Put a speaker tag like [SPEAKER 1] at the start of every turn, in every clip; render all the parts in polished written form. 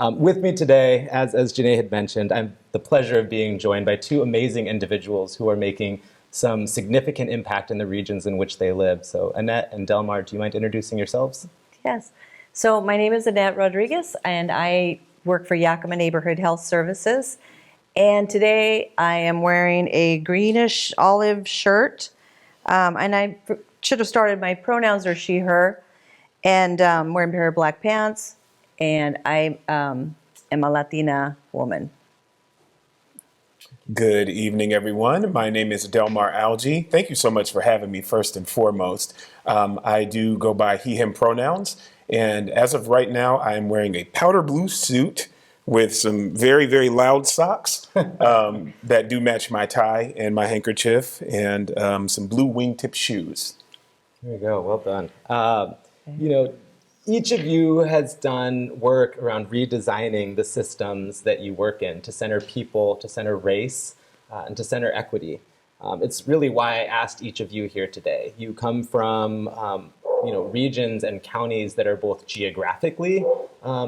[SPEAKER 1] With me today, as Janae had mentioned, I'm the pleasure of being joined by two amazing individuals who are making some significant impact in the regions in which they live. So Annette and Delmar, do you mind introducing yourselves?
[SPEAKER 2] Yes. So my name is Annette Rodriguez, and I work for Yakima Neighborhood Health Services. And today I am wearing a greenish olive shirt. And I should have started, my pronouns are she, her, and wearing a pair of black pants. And I am a Latina woman.
[SPEAKER 3] Good evening, everyone. My name is Delmar Algee. Thank you so much for having me first and foremost. I do go by he, him pronouns. And as of right now, I'm wearing a powder blue suit with some very, very loud socks that do match my tie and my handkerchief, and some blue wingtip shoes.
[SPEAKER 1] There you go. Well done. You know, each of you has done work around redesigning the systems that you work in to center people, to center race, and to center equity. It's really why I asked each of you here today. You come from regions and counties that are both geographically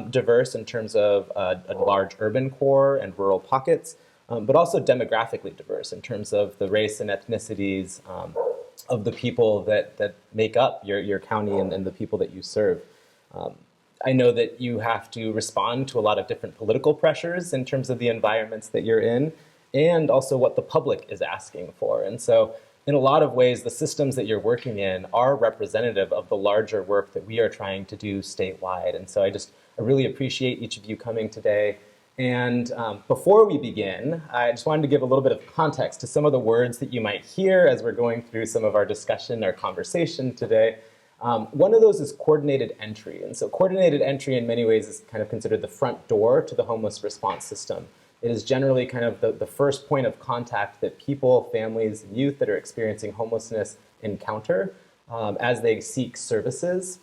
[SPEAKER 1] diverse in terms of a large urban core and rural pockets, but also demographically diverse in terms of the race and ethnicities of the people that make up your county and the people that you serve. I know that you have to respond to a lot of different political pressures in terms of the environments that you're in, and also what the public is asking for. And so in a lot of ways, the systems that you're working in are representative of the larger work that we are trying to do statewide. And so I really appreciate each of you coming today. And before we begin, I just wanted to give a little bit of context to some of the words that you might hear as we're going through some of our discussion, our conversation today. One of those is coordinated entry. And so coordinated entry in many ways is kind of considered the front door to the homeless response system. It is generally kind of the first point of contact that people, families, and youth that are experiencing homelessness encounter as they seek services.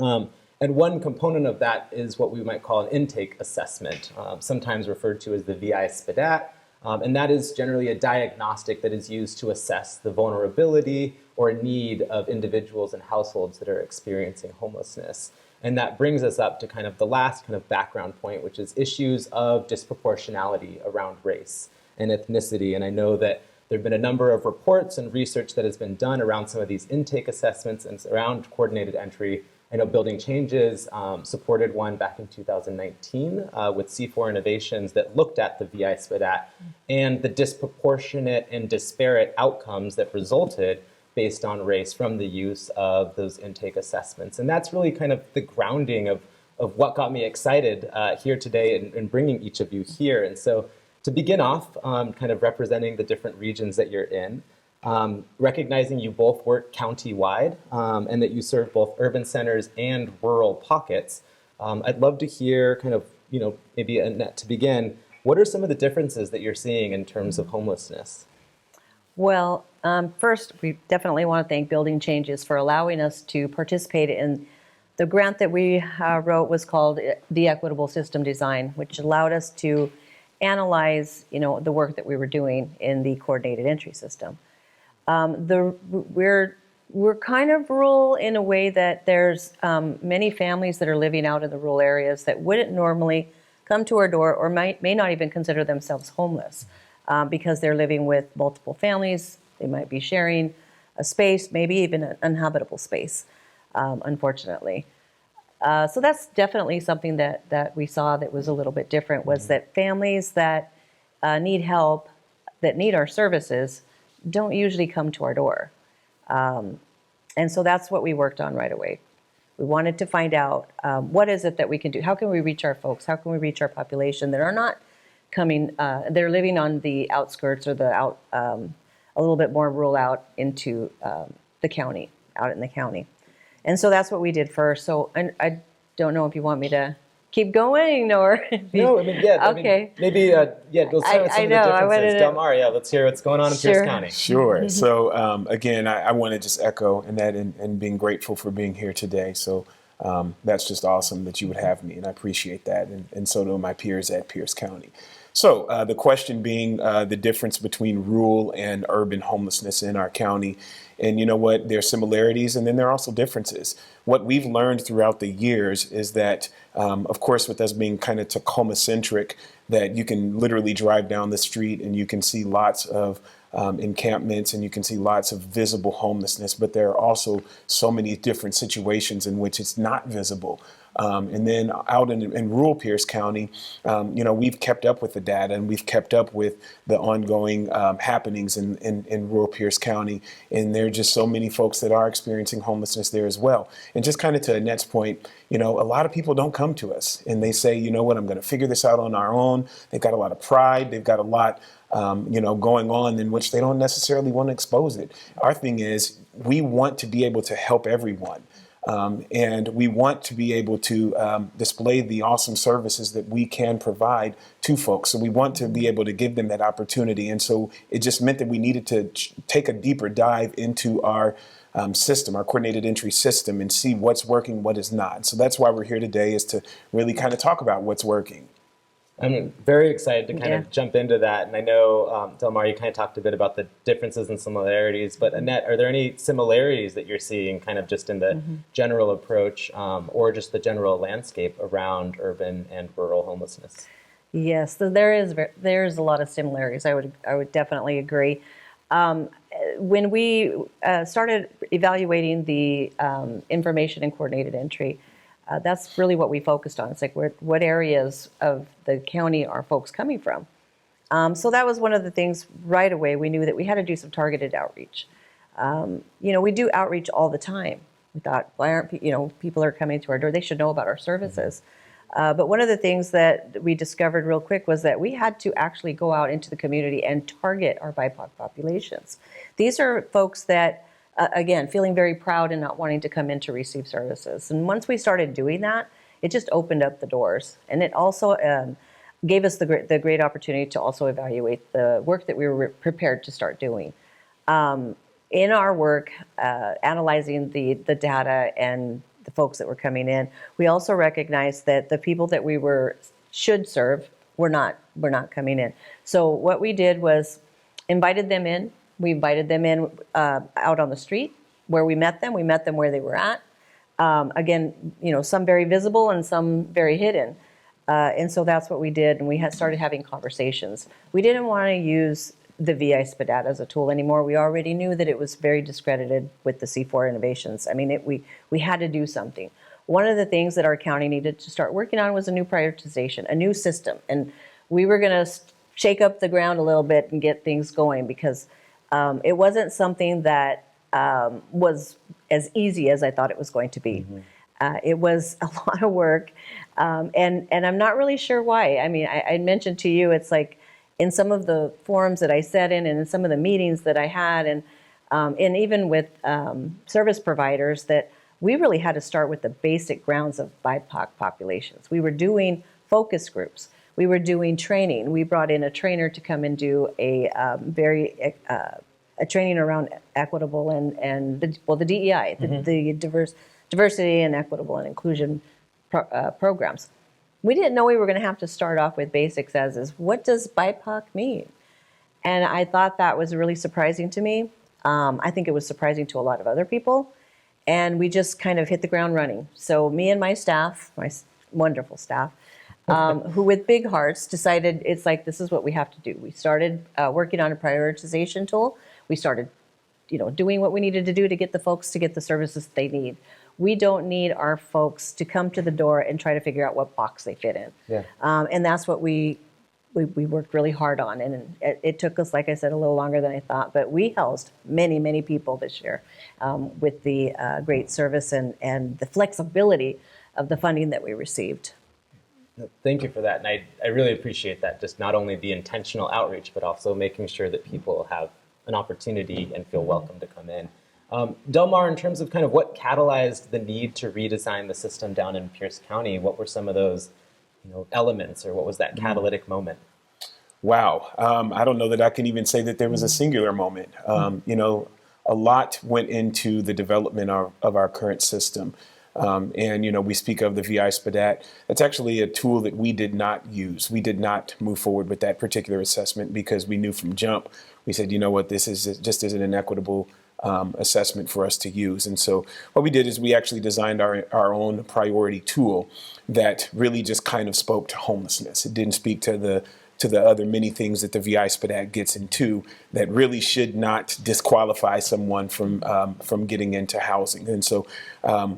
[SPEAKER 1] And one component of that is what we might call an intake assessment, sometimes referred to as the VI SPDAT. And that is generally a diagnostic that is used to assess the vulnerability or need of individuals and households that are experiencing homelessness. And that brings us up to kind of the last kind of background point, which is issues of disproportionality around race and ethnicity. And I know that there have been a number of reports and research that has been done around some of these intake assessments and around coordinated entry. I know Building Changes supported one back in 2019 with C4 Innovations that looked at the VI SPDAT and the disproportionate and disparate outcomes that resulted based on race from the use of those intake assessments. And that's really kind of the grounding of what got me excited here today in bringing each of you here. And so to begin off, kind of representing the different regions that you're in, recognizing you both work county-wide and that you serve both urban centers and rural pockets, I'd love to hear kind of, maybe Annette, to begin, what are some of the differences that you're seeing in terms of homelessness?
[SPEAKER 2] Well, first, we definitely want to thank Building Changes for allowing us to participate in the grant that we wrote was called the Equitable System Design, which allowed us to analyze, the work that we were doing in the coordinated entry system. We're kind of rural in a way that there's many families that are living out in the rural areas that wouldn't normally come to our door or may not even consider themselves homeless. Because they're living with multiple families. They might be sharing a space, maybe even an uninhabitable space, unfortunately. So that's definitely something that we saw that was a little bit different, was that families that need help, that need our services, don't usually come to our door. And so that's what we worked on right away. We wanted to find out what is it that we can do? How can we reach our folks? How can we reach our population that are not coming, they're living on the outskirts or a little bit more rural out into the county, out in the county. And so that's what we did first. So I don't know if you want me to keep going or.
[SPEAKER 1] No, yeah.
[SPEAKER 2] Okay.
[SPEAKER 1] Maybe, we'll start with some of the differences. Delmar, let's hear what's going on in Pierce County.
[SPEAKER 3] Sure. So again, I want to just echo Annette and being grateful for being here today. So That's just awesome that you would have me, and I appreciate that, and so do my peers at Pierce County. So the question being the difference between rural and urban homelessness in our county. And you know what? There are similarities and then there are also differences. What we've learned throughout the years is that, of course, with us being kind of Tacoma-centric, that you can literally drive down the street and you can see lots of encampments and you can see lots of visible homelessness, but there are also so many different situations in which it's not visible. And then out in rural Pierce County, we've kept up with the data and we've kept up with the ongoing happenings in rural Pierce County. And there are just so many folks that are experiencing homelessness there as well. And just kind of to Annette's point, a lot of people don't come to us and they say, you know what, I'm going to figure this out on our own. They've got a lot of pride. They've got a lot going on in which they don't necessarily want to expose it. Our thing is we want to be able to help everyone. And we want to be able to display the awesome services that we can provide to folks. So we want to be able to give them that opportunity. And so it just meant that we needed to take a deeper dive into our system, our coordinated entry system, and see what's working, what is not. So that's why we're here today, is to really kind of talk about what's working.
[SPEAKER 1] I'm very excited to kind of jump into that. And I know, Delmar, you kind of talked a bit about the differences and similarities, but Annette, are there any similarities that you're seeing kind of just in the general approach or just the general landscape around urban and rural homelessness?
[SPEAKER 2] Yes, so there's a lot of similarities. I would definitely agree. When we started evaluating the information and coordinated entry, that's really what we focused on. It's like, what areas of the county are folks coming from? So that was one of the things right away. We knew that we had to do some targeted outreach. We do outreach all the time. We thought, why aren't people are coming to our door? They should know about our services. But one of the things that we discovered real quick was that we had to actually go out into the community and target our BIPOC populations. These are folks that, again, feeling very proud and not wanting to come in to receive services. And once we started doing that, it just opened up the doors. And it also gave us the great opportunity to also evaluate the work that we were prepared to start doing. In our work, analyzing the data and the folks that were coming in, we also recognized that the people that we should serve were not coming in. So what we did was invited them in. We invited them in out on the street where we met them. We met them where they were at. Again, some very visible and some very hidden. And so that's what we did. And we started having conversations. We didn't want to use the VI-SPA data as a tool anymore. We already knew that it was very discredited with the C4 innovations. I mean, we had to do something. One of the things that our county needed to start working on was a new prioritization, a new system. And we were going to shake up the ground a little bit and get things going, because it wasn't something that was as easy as I thought it was going to be. It was a lot of work, and I'm not really sure why. I mean, I mentioned to you, it's like in some of the forums that I sat in and in some of the meetings that I had, and even with service providers, that we really had to start with the basic grounds of BIPOC populations. We were doing focus groups. We were doing training. We brought in a trainer to come and do a training around equitable and the DEI, the diversity and equitable and inclusion programs. We didn't know we were going to have to start off with basics as what does BIPOC mean? And I thought that was really surprising to me. I think it was surprising to a lot of other people. And we just kind of hit the ground running. So me and my staff, my wonderful staff, who with big hearts decided it's like, this is what we have to do. We started working on a prioritization tool. We started, doing what we needed to do to get the folks to get the services they need. We don't need our folks to come to the door and try to figure out what box they fit in.
[SPEAKER 1] Yeah.
[SPEAKER 2] And that's what we worked really hard on. And it took us, like I said, a little longer than I thought. But we housed many, many people this year with the great service and the flexibility of the funding that we received.
[SPEAKER 1] Thank you for that. And I really appreciate that, just not only the intentional outreach, but also making sure that people have an opportunity and feel welcome to come in. Delmar, in terms of kind of what catalyzed the need to redesign the system down in Pierce County, what were some of those elements, or what was that catalytic moment?
[SPEAKER 3] Wow. I don't know that I can even say that there was a singular moment. A lot went into the development of our current system. And, we speak of the VI SPDAT. That's actually a tool that we did not use. We did not move forward with that particular assessment because we knew from jump, we said, you know what, this is just isn't an equitable assessment for us to use. And so what we did is we actually designed our own priority tool that really just kind of spoke to homelessness. It didn't speak to the other many things that the VI SPDAT gets into that really should not disqualify someone from getting into housing. And so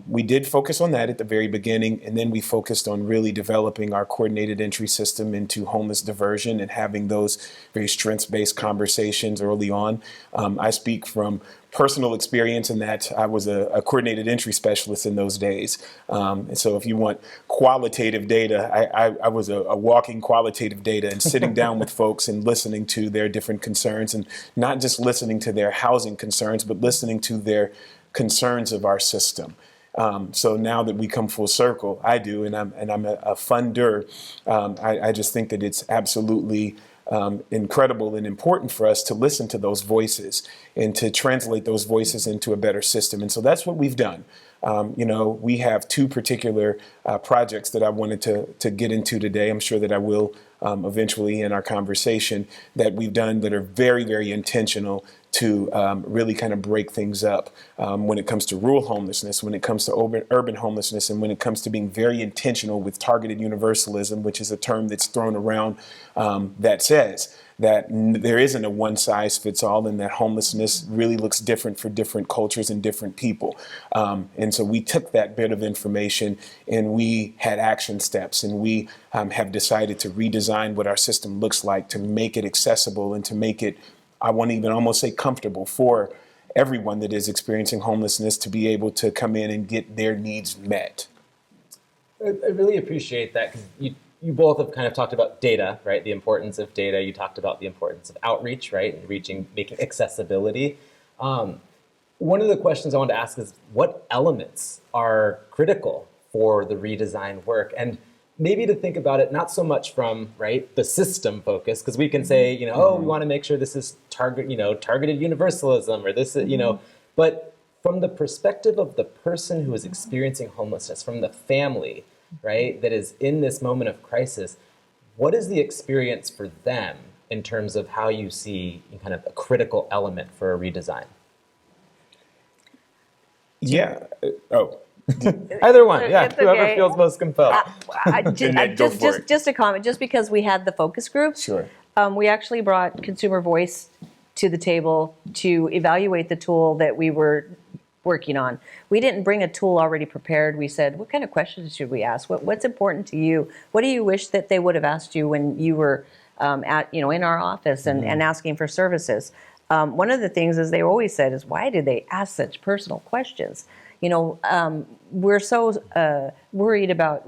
[SPEAKER 3] we did focus on that at the very beginning, and then we focused on really developing our coordinated entry system into homeless diversion and having those very strengths-based conversations early on. I speak from personal experience in that I was a coordinated entry specialist in those days. And so if you want qualitative data, I was a walking qualitative data and sitting down with folks and listening to their different concerns, and not just listening to their housing concerns, but listening to their concerns of our system. So now that we come full circle, I do, and I'm a funder. I just think that it's absolutely incredible and important for us to listen to those voices and to translate those voices into a better system. And so that's what we've done. We have two particular projects that I wanted to get into today. I'm sure that I will eventually in our conversation, that we've done that are very, very intentional to really kind of break things up when it comes to rural homelessness, when it comes to urban homelessness, and when it comes to being very intentional with targeted universalism, which is a term that's thrown around that says that there isn't a one size fits all, and that homelessness really looks different for different cultures and different people. And so we took that bit of information and we had action steps, and we have decided to redesign what our system looks like to make it accessible and to make it, I want to even almost say, comfortable for everyone that is experiencing homelessness to be able to come in and get their needs met.
[SPEAKER 1] I really appreciate that, because you both have kind of talked about data, right? The importance of data. You talked about the importance of outreach, right? And making accessibility. One of the questions I wanted to ask is, what elements are critical for the redesign work? And maybe to think about it not so much from, right, the system focus, because we can say, we want to make sure this is targeted universalism, or this, but from the perspective of the person who is experiencing homelessness, from the family, right, that is in this moment of crisis, what is the experience for them in terms of how you see kind of a critical element for a redesign?
[SPEAKER 3] Yeah. Oh.
[SPEAKER 1] Either one, yeah.
[SPEAKER 2] It's
[SPEAKER 1] Whoever
[SPEAKER 2] okay.
[SPEAKER 1] feels most compelled.
[SPEAKER 2] Just a comment. Just because we had the focus groups,
[SPEAKER 3] Sure.
[SPEAKER 2] We actually brought consumer voice to the table to evaluate the tool that we were working on. We didn't bring a tool already prepared. We said, what kind of questions should we ask? What's important to you? What do you wish that they would have asked you when you were in our office and asking for services? One of the things, as they always said, is, why did they ask such personal questions? We're so worried about,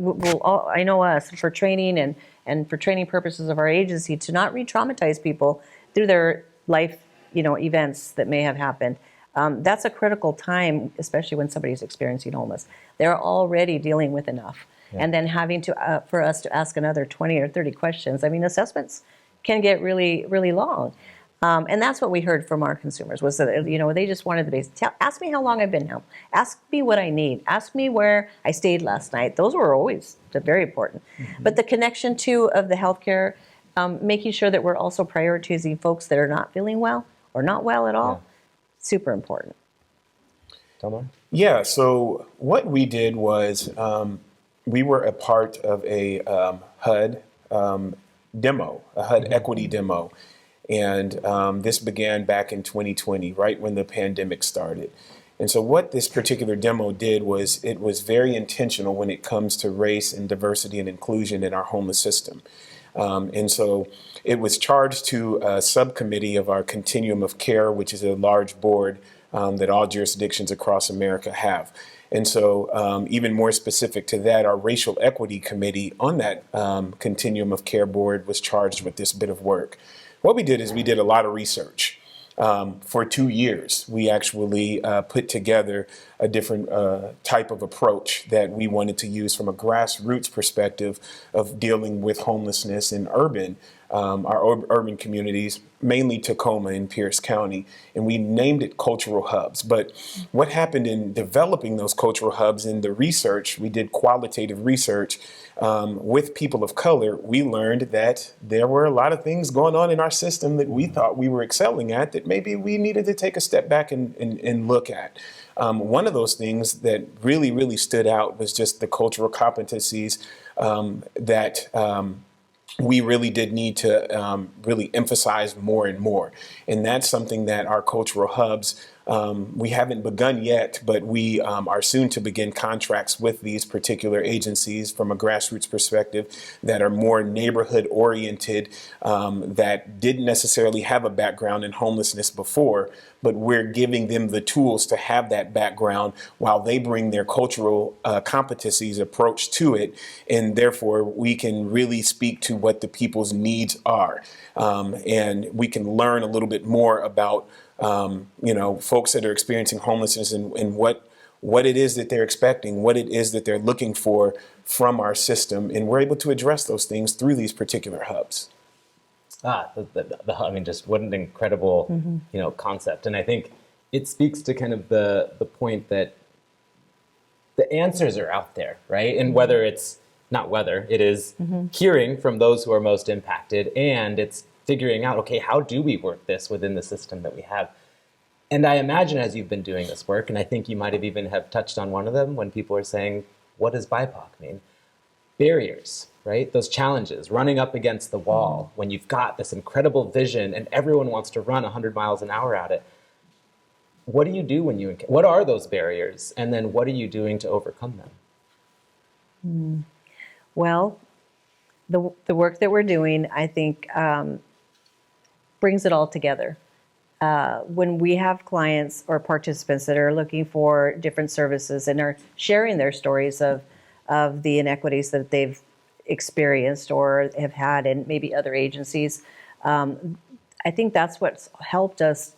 [SPEAKER 2] I know us, for training and for training purposes of our agency, to not re-traumatize people through their life, events that may have happened. That's a critical time, especially when somebody's experiencing homeless. They're already dealing with enough. Yeah. And then having to, for us to ask another 20 or 30 questions, assessments can get really, really long. And that's what we heard from our consumers, was that, they just wanted the basics. Ask me how long I've been home. Ask me what I need. Ask me where I stayed last night. Those were always very important. Mm-hmm. But the connection, too, of the healthcare, making sure that we're also prioritizing folks that are not feeling well or not well at all, super important.
[SPEAKER 1] Delmar?
[SPEAKER 3] Yeah, so what we did was we were a part of a HUD demo, a HUD equity demo. And this began back in 2020, right when the pandemic started. And so what this particular demo did was, it was very intentional when it comes to race and diversity and inclusion in our homeless system. And so it was charged to a subcommittee of our Continuum of Care, which is a large board that all jurisdictions across America have. And so even more specific to that, our Racial Equity Committee on that Continuum of Care board was charged with this bit of work. What we did is we did a lot of research. For 2 years, we actually put together a different type of approach that we wanted to use from a grassroots perspective of dealing with homelessness in urban communities, mainly Tacoma and Pierce County, and we named it cultural hubs. But what happened in developing those cultural hubs, in the research, we did qualitative research with people of color, we learned that there were a lot of things going on in our system that we thought we were excelling at that maybe we needed to take a step back and look at. One of those things that really, really stood out was just the cultural competencies that we really did need to really emphasize more and more. And that's something that our cultural hubs, we haven't begun yet, but we are soon to begin contracts with these particular agencies from a grassroots perspective that are more neighborhood oriented, that didn't necessarily have a background in homelessness before, but we're giving them the tools to have that background while they bring their cultural competencies approach to it. And therefore, we can really speak to what the people's needs are. And we can learn a little bit more about, folks that are experiencing homelessness and what it is that they're expecting, what it is that they're looking for from our system. And we're able to address those things through these particular hubs.
[SPEAKER 1] I mean, just what an incredible, concept. And I think it speaks to kind of the point that the answers are out there, right? And it is hearing from those who are most impacted, and it's figuring out, okay, how do we work this within the system that we have? And I imagine as you've been doing this work, and I think you might have even have touched on one of them when people are saying, what does BIPOC mean? Barriers, right? Those challenges, running up against the wall when you've got this incredible vision and everyone wants to run 100 miles an hour at it. What do you do what are those barriers? And then what are you doing to overcome them?
[SPEAKER 2] Well, the work that we're doing, I think, brings it all together. When we have clients or participants that are looking for different services and are sharing their stories of the inequities that they've experienced or have had in maybe other agencies, I think that's what's helped us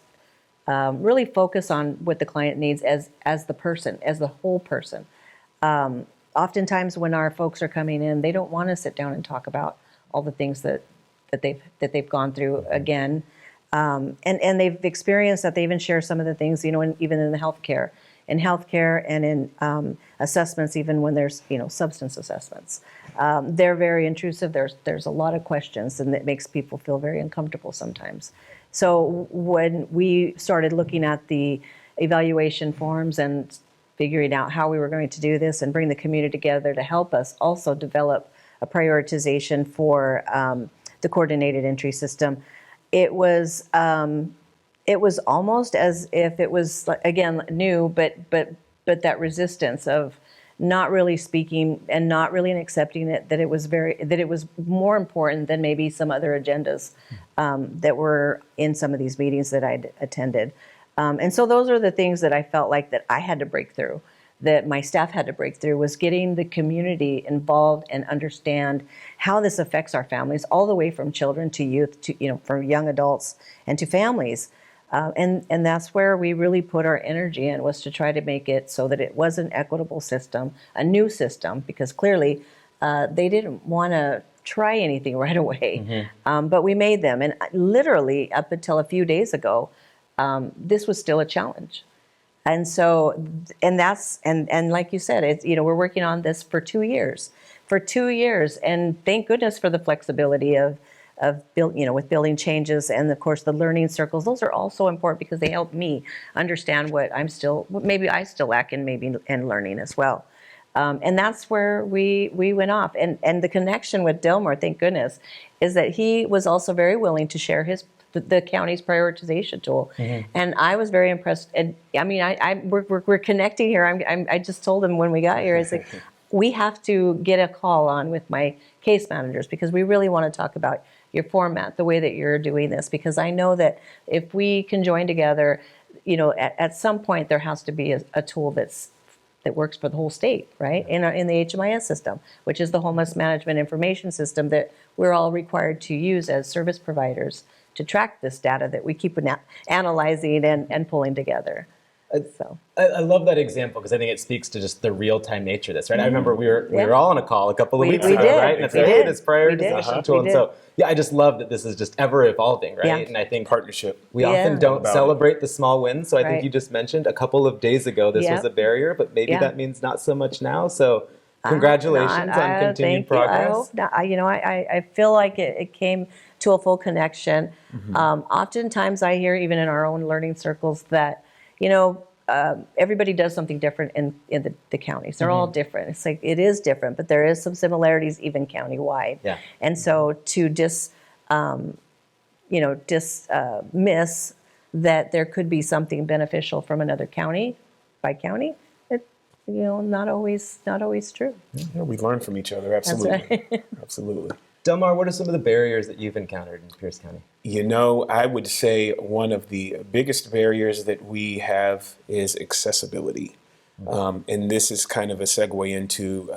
[SPEAKER 2] really focus on what the client needs as the person, as the whole person. Oftentimes when our folks are coming in, they don't want to sit down and talk about all the things that they've gone through again. And they've experienced that. They even share some of the things, even in the healthcare and in assessments, even when there's, substance assessments. They're very intrusive. There's a lot of questions, and it makes people feel very uncomfortable sometimes. So when we started looking at the evaluation forms and figuring out how we were going to do this and bring the community together to help us also develop a prioritization for the coordinated entry system, it was almost as if it was, again, new, but that resistance of not really speaking and not really accepting it, that it was more important than maybe some other agendas that were in some of these meetings that I'd attended. And so those are the things that I felt like that I had to break through, that my staff had to break through, was getting the community involved and understand how this affects our families, all the way from children to youth, to, from young adults and to families. And that's where we really put our energy in, was to try to make it so that it was an equitable system, a new system, because clearly they didn't want to try anything right away. But we made them. And literally up until a few days ago, this was still a challenge. And so, and like you said, it's, we're working on this for 2 years. And thank goodness for the flexibility of with building changes, and of course the learning circles. Those are also important because they help me understand what I still lack in learning as well. And that's where we went off. And the connection with Delmar, thank goodness, is that he was also very willing to share the county's prioritization tool. And I was very impressed. And I mean, we're connecting here. I just told him when we got here, I was like, we have to get a call on with my case managers, because we really want to talk about your format, the way that you're doing this, because I know that if we can join together, at some point there has to be a tool that works for the whole state, right? In the HMIS system, which is the Homeless Management Information System that we're all required to use as service providers to track this data that we keep analyzing and pulling together. So
[SPEAKER 1] I love that example because I think it speaks to just the real-time nature of this, right? I remember we were all on a call a couple of weeks
[SPEAKER 2] we
[SPEAKER 1] ago,
[SPEAKER 2] did.
[SPEAKER 1] right? And it's
[SPEAKER 2] We
[SPEAKER 1] like,
[SPEAKER 2] did.
[SPEAKER 1] hey, this
[SPEAKER 2] We did.
[SPEAKER 1] prioritization
[SPEAKER 2] We
[SPEAKER 1] tool. And
[SPEAKER 2] did.
[SPEAKER 1] so, yeah, I just love that this is just ever evolving, right?
[SPEAKER 2] Yeah.
[SPEAKER 1] And I think
[SPEAKER 3] Partnership.
[SPEAKER 1] we often don't
[SPEAKER 3] About
[SPEAKER 1] celebrate the small wins. So I think
[SPEAKER 2] Right.
[SPEAKER 1] you just mentioned a couple of days ago, this
[SPEAKER 2] Yeah.
[SPEAKER 1] was a barrier, but maybe
[SPEAKER 2] Yeah.
[SPEAKER 1] that means not so much now. So congratulations on continued
[SPEAKER 2] thank
[SPEAKER 1] progress.
[SPEAKER 2] You. I hope not. I feel like it came to a full connection. Oftentimes I hear, even in our own learning circles, that, everybody does something different in the counties. They're all different. It's like, it is different, but there is some similarities even countywide.
[SPEAKER 1] Yeah.
[SPEAKER 2] And so to dismiss that there could be something beneficial from another county by county, not always true.
[SPEAKER 3] Yeah, we learn from each other. Absolutely.
[SPEAKER 2] right.
[SPEAKER 3] Absolutely.
[SPEAKER 1] Delmar, what are some of the barriers that you've encountered in Pierce County?
[SPEAKER 3] I would say one of the biggest barriers that we have is accessibility. And this is kind of a segue into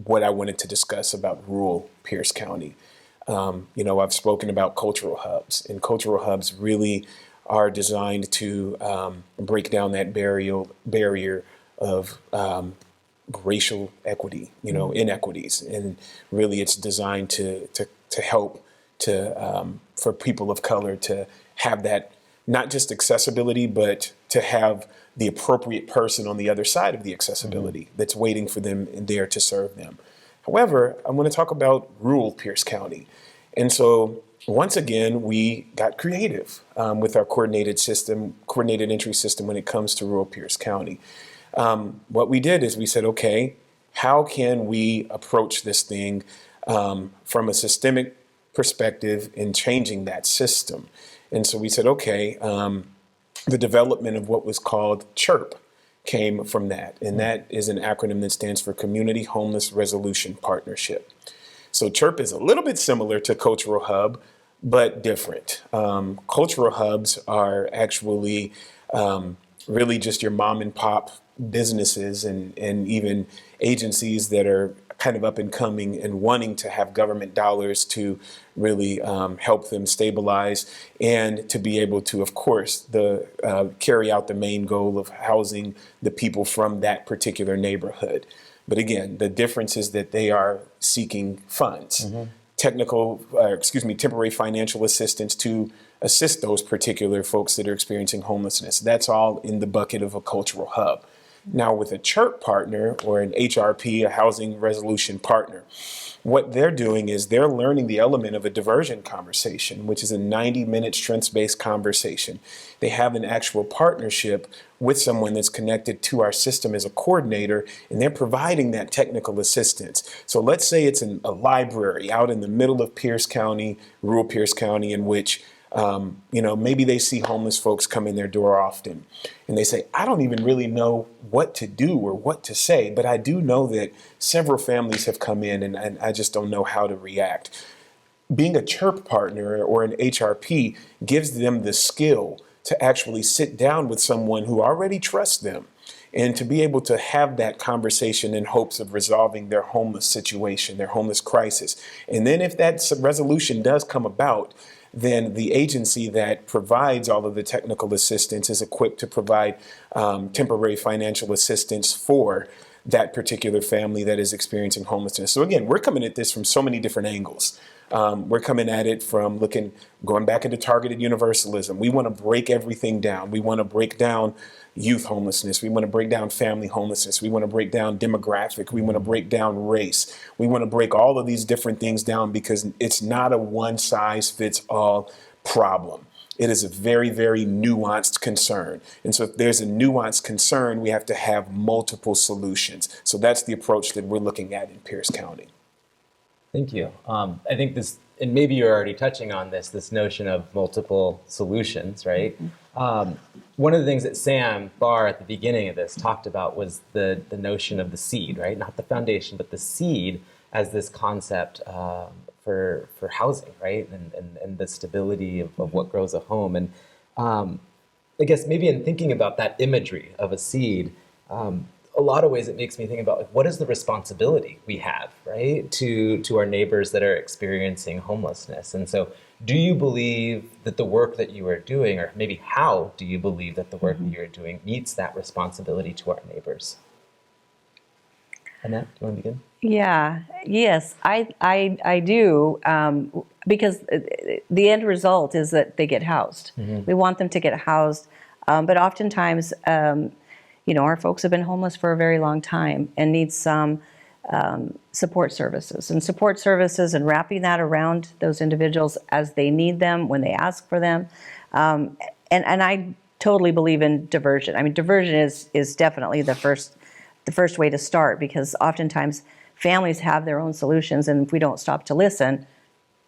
[SPEAKER 3] what I wanted to discuss about rural Pierce County. I've spoken about cultural hubs, and cultural hubs really are designed to break down that barrier of racial equity, inequities, and really it's designed to help for people of color to have that, not just accessibility, but to have the appropriate person on the other side of the accessibility that's waiting for them and there to serve them. However, I want to talk about rural Pierce County. And so once again, we got creative with our coordinated entry system when it comes to rural Pierce County. What we did is we said, okay, how can we approach this thing from a systemic perspective in changing that system? And so we said, okay, the development of what was called CHIRP came from that. And that is an acronym that stands for Community Homeless Resolution Partnership. So CHIRP is a little bit similar to Cultural Hub, but different. Cultural hubs are actually really just your mom and pop businesses and even agencies that are kind of up and coming and wanting to have government dollars to really help them stabilize and to be able to, of course, carry out the main goal of housing the people from that particular neighborhood. But again, the difference is that they are seeking funds, temporary financial assistance to assist those particular folks that are experiencing homelessness. That's all in the bucket of a cultural hub. Now, with a CHIRP partner or an HRP, a housing resolution partner, what they're doing is they're learning the element of a diversion conversation, which is a 90-minute strengths-based conversation. They have an actual partnership with someone that's connected to our system as a coordinator, and they're providing that technical assistance. So let's say it's a library out in the middle of Pierce County, rural Pierce County, in which maybe they see homeless folks come in their door often and they say, I don't even really know what to do or what to say, but I do know that several families have come in and I just don't know how to react. Being a CHIRP partner or an HRP gives them the skill to actually sit down with someone who already trusts them and to be able to have that conversation in hopes of resolving their homeless situation, their homeless crisis. And then if that resolution does come about, then the agency that provides all of the technical assistance is equipped to provide temporary financial assistance for that particular family that is experiencing homelessness. So again, we're coming at this from so many different angles. We're coming at it from going back into targeted universalism. We want to break everything down. We want to break down youth homelessness. We want to break down family homelessness. We want to break down demographic. We want to break down race. We want to break all of these different things down because it's not a one-size-fits-all problem. It is a very, very nuanced concern. And so if there's a nuanced concern, we have to have multiple solutions. So that's the approach that we're looking at in Pierce County.
[SPEAKER 1] Thank you. I think this, and maybe you're already touching on this notion of multiple solutions, right? One of the things that Sam Barr at the beginning of this talked about was the notion of the seed, right? Not the foundation, but the seed as this concept for housing, right? And the stability of what grows a home. And I guess maybe in thinking about that imagery of a seed, a lot of ways it makes me think about what is the responsibility we have, right, to our neighbors that are experiencing homelessness. And so Do you believe that the work that you are doing, or maybe how do you believe that the work that you are doing meets that responsibility to our neighbors? Annette, do you want to begin?
[SPEAKER 2] Yeah, yes, I do, because the end result is that they get housed. We want them to get housed, but oftentimes, our folks have been homeless for a very long time and need some support services. And support services and wrapping that around those individuals as they need them, when they ask for them. And I totally believe in diversion. I mean, diversion is definitely the first way to start, because oftentimes families have their own solutions, and if we don't stop to listen,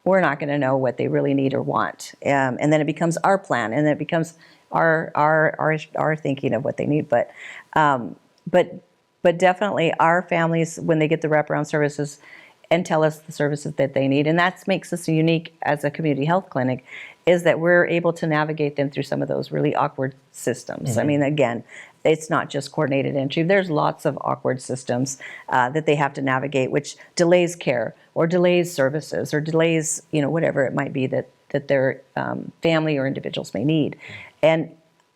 [SPEAKER 2] we're not going to know what they really need or want. And then it becomes our plan, and then it becomes our thinking of what they need. But definitely our families, when they get the wraparound services and tell us the services that they need, and that makes us unique as a community health clinic, is that we're able to navigate them through some of those really awkward systems. I mean, again, it's not just coordinated entry. There's lots of awkward systems that they have to navigate, which delays care or delays services or delays, whatever it might be that their family or individuals may need.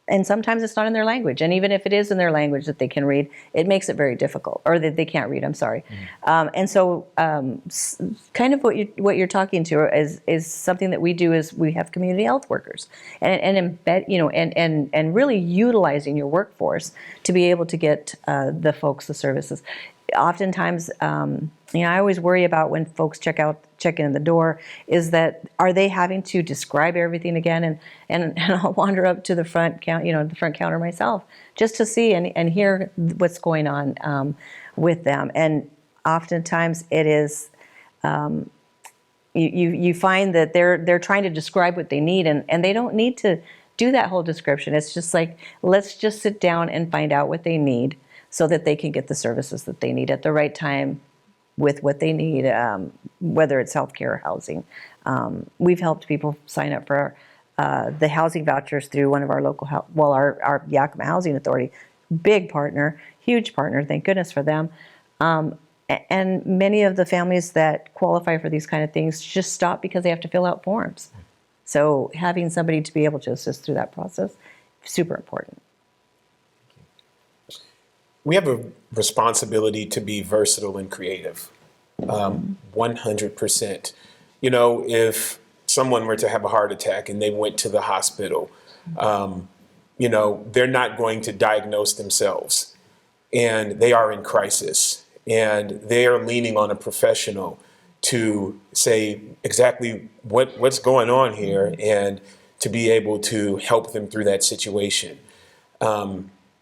[SPEAKER 2] And sometimes it's not in their language. And even if it is in their language that they can read, it makes it very difficult, or that they can't read, I'm sorry. And so kind of what you're talking to is something that we do, is we have community health workers and embed, and really utilizing your workforce to be able to get the folks the services. Oftentimes, I always worry about when folks check in the door, is that, are they having to describe everything again? And I'll wander up to the front counter myself, just to see and hear what's going on with them. And oftentimes it is, you find that they're trying to describe what they need, and they don't need to do that whole description. It's just like, let's just sit down and find out what they need, so that they can get the services that they need at the right time with what they need, whether it's healthcare or housing. We've helped people sign up for the housing vouchers through one of our local our Yakima Housing Authority. Big partner, huge partner, thank goodness for them. And many of the families that qualify for these kind of things just stop because they have to fill out forms. So having somebody to be able to assist through that process, super important.
[SPEAKER 3] We have a responsibility to be versatile and creative, 100%. If someone were to have a heart attack and they went to the hospital, they're not going to diagnose themselves, and they are in crisis, and they are leaning on a professional to say exactly what's going on here, and to be able to help them through that situation.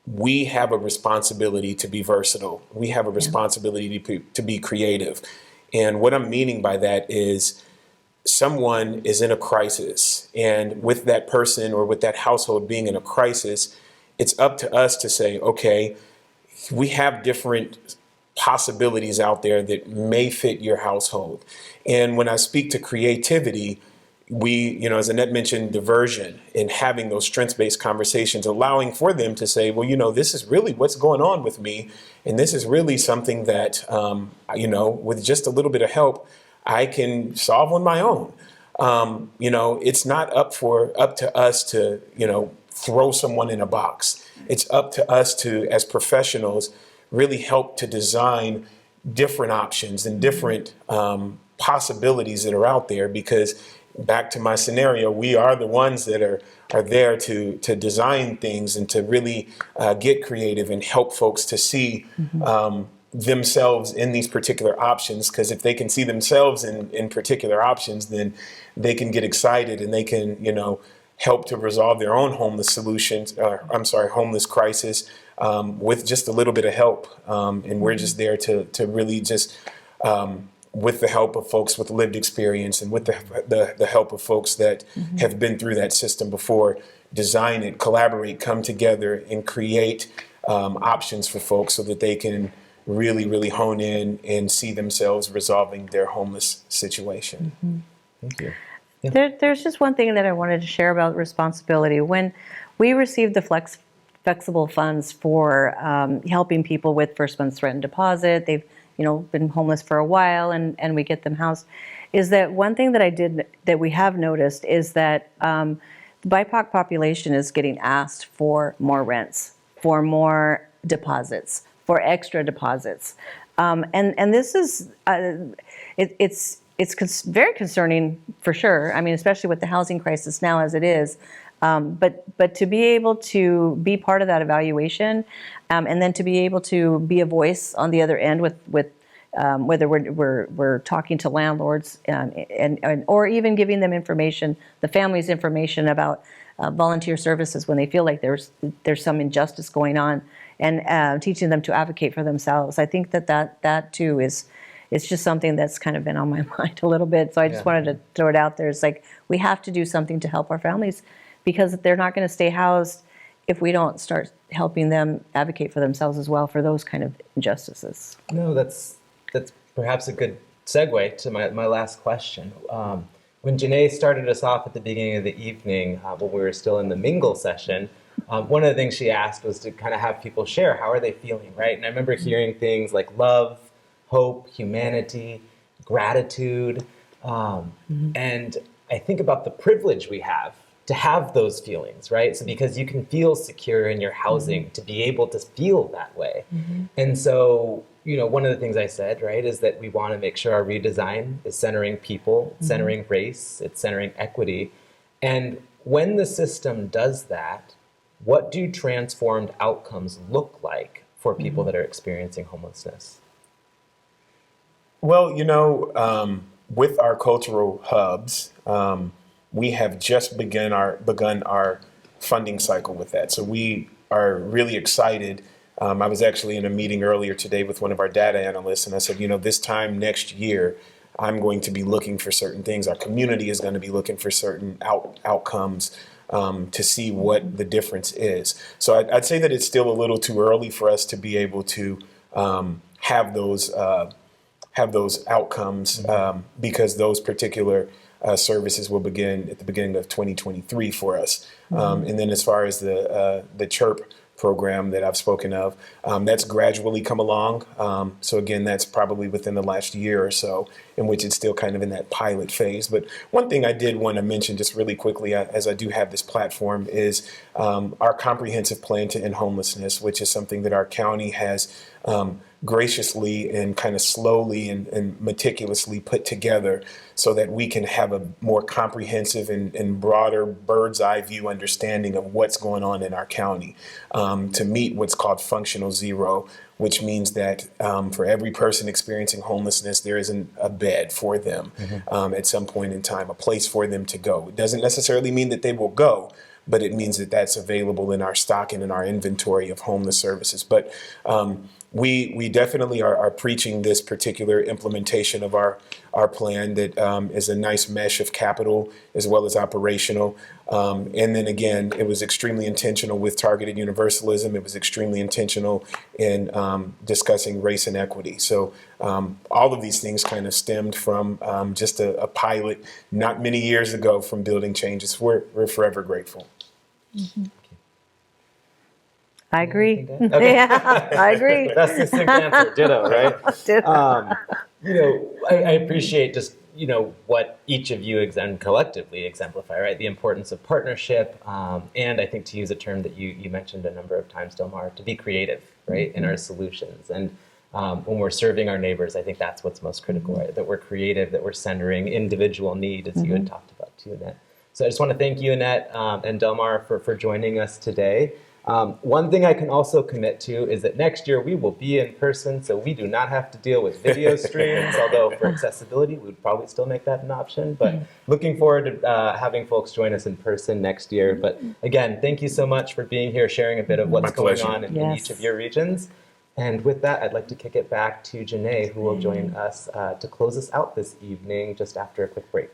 [SPEAKER 3] We have a responsibility to be versatile. We have a responsibility to be creative. And what I'm meaning by that is, someone is in a crisis, and with that person or with that household being in a crisis, it's up to us to say, okay, we have different possibilities out there that may fit your household. And when I speak to creativity, we, as Annette mentioned, diversion, and having those strengths-based conversations, allowing for them to say, well, this is really what's going on with me. And this is really something that, with just a little bit of help, I can solve on my own. It's not up to us to, throw someone in a box. It's up to us to, as professionals, really help to design different options and different possibilities that are out there, because back to my scenario, we are the ones that are there to design things and to really get creative and help folks to see themselves in these particular options. Because if they can see themselves in particular options, then they can get excited, and they can, help to resolve their own homeless homeless crisis with just a little bit of help. And we're just there to really just, with the help of folks with lived experience, and with the help of folks that have been through that system before, design it, collaborate, come together, and create options for folks so that they can really, really hone in and see themselves resolving their homeless situation.
[SPEAKER 1] Thank you. Yeah.
[SPEAKER 2] There's just one thing that I wanted to share about responsibility. When we received the flexible funds for helping people with first month's rent and deposit, they've been homeless for a while, and we get them housed. is that one thing that we have noticed is that the BIPOC population is getting asked for more rents, for more deposits, for extra deposits. And this is, very concerning for sure. I mean, especially with the housing crisis now as it is. But to be able to be part of that evaluation, and then to be able to be a voice on the other end with whether we're talking to landlords and or even giving them information, the families information about volunteer services when they feel like there's some injustice going on, and teaching them to advocate for themselves. I think that too is. It's just something that's kind of been on my mind a little bit. So I just wanted to throw it out there. It's like we have to do something to help our families, because they're not going to stay housed if we don't start helping them advocate for themselves as well for those kind of injustices.
[SPEAKER 1] No, that's perhaps a good segue to my last question. When Janae started us off at the beginning of the evening, when we were still in the mingle session, one of the things she asked was to kind of have people share, how are they feeling, right? And I remember hearing things like love, hope, humanity, gratitude. And I think about the privilege we have to have those feelings, right? So because you can feel secure in your housing, to be able to feel that way. And so, one of the things I said, right, is that we want to make sure our redesign is centering people, centering race, it's centering equity. And when the system does that, what do transformed outcomes look like for people that are experiencing homelessness?
[SPEAKER 3] Well, with our cultural hubs, we have just begun our funding cycle with that. So we are really excited. I was actually in a meeting earlier today with one of our data analysts, and I said, this time next year, I'm going to be looking for certain things. Our community is going to be looking for certain outcomes to see what the difference is. So I'd say that it's still a little too early for us to be able to have those outcomes, because those particular services will begin at the beginning of 2023 for us. And then as far as the CHIRP program that I've spoken of, that's gradually come along. So again, that's probably within the last year or so, in which it's still kind of in that pilot phase. But one thing I did want to mention just really quickly, as I do have this platform, is our comprehensive plan to end homelessness, which is something that our county has graciously and kind of slowly and meticulously put together so that we can have a more comprehensive and broader bird's eye view understanding of what's going on in our county, to meet what's called functional zero, which means that for every person experiencing homelessness, there isn't a bed for them at some point in time, a place for them to go. It doesn't necessarily mean that they will go, but it means that that's available in our stock and in our inventory of homeless services. But we definitely are preaching this particular implementation of our plan that is a nice mesh of capital as well as operational. And then again, it was extremely intentional with targeted universalism. It was extremely intentional in discussing race and equity. So all of these things kind of stemmed from just a pilot not many years ago from building changes. We're forever grateful.
[SPEAKER 2] I agree.
[SPEAKER 1] Okay.
[SPEAKER 2] Yeah, I agree.
[SPEAKER 1] That's the succinct answer. Ditto, right?
[SPEAKER 2] Ditto.
[SPEAKER 1] I appreciate just, what each of you collectively exemplify, right? The importance of partnership, and I think, to use a term that you mentioned a number of times, Delmar, to be creative, right, in our solutions. And when we're serving our neighbors, I think that's what's most critical, right? That we're creative, that we're centering individual need, as you had talked about too, Annette. So I just want to thank you, Annette and Delmar, for joining us today. One thing I can also commit to is that next year we will be in person, so we do not have to deal with video streams, although for accessibility, we would probably still make that an option. But looking forward to having folks join us in person next year. But again, thank you so much for being here, sharing a bit of what's going on in each of your regions. And with that, I'd like to kick it back to Janae, who will join us to close us out this evening just after a quick break.